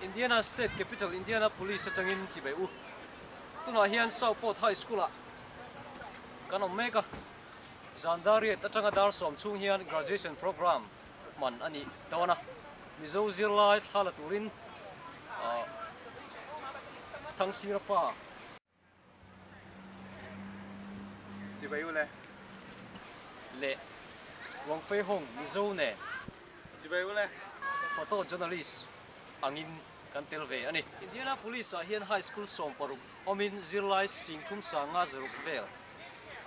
Indiana State Capital Indianapolis atangin chibai u tuna hian Southport High School a kan omeka Zandari atanga dar som chung hian graduation program man ani tawana mizo zirlai thala turin thang sirapa chibai u le Wang Fei Hong mizo ne chibai u photo journalist angin kan telve ani Indianapolis a hian high school som paruk omin zirlai singthum sa nga zeruk vel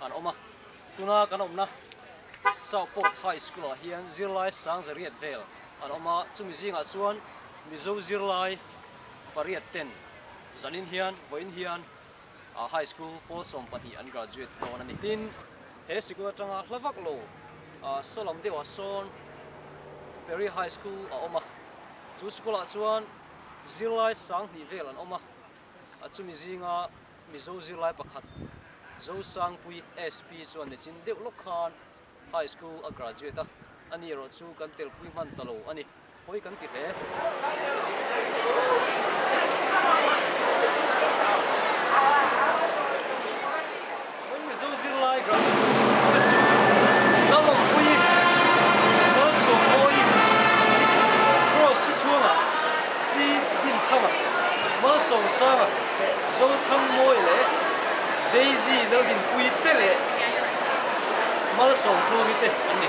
an oma tuna kan omna Southport High School a hian zirlai sang zariat vel an oma chumi zinga chuan mizo zirlai pariat ten zanin hian voin hian a high school pol som pati an graduate ton ani tin he sikua tanga hlavak lo solom dewa son Perry High School a oma chu school a chuan zirlai sang ni vel an oma a chumi zinga mizo zirlai pakhat zo sang pui SP chuan ne chin deuh lok khan high school a graduate a ani ro chu kan tel pui man talo ani hoi kan ti he when mizo zirlai graduate lalom pui dal so hoi cross tu chuanga si din thama mal song sanga zo tham moi le Daisy login pui tele mal song thong ite ani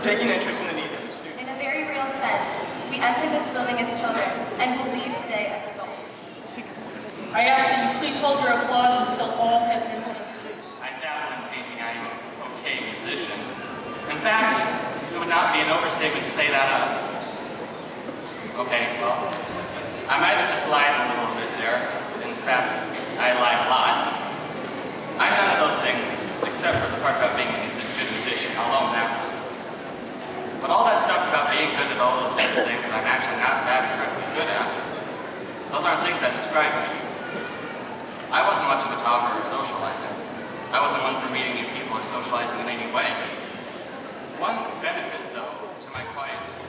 taking interest in the needs of the students. In a very real sense, we entered this building as children and will leave today as adults. I ask that you please hold your applause until all have been introduced. I dabble in painting. I'm an okay musician. In fact, it would not be an overstatement to say that okay, well, I might have just lied a little bit there. In fact, I lied a lot. I'm none of those things, except for the part about being a good musician. I'll own that one. But all that stuff about being good at all those different things I'm actually not that incredibly good at, those aren't things that describe me. I wasn't much of a talker or socializer. I wasn't one for meeting new people or socializing in any way. One benefit, though, to my quietness.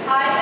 I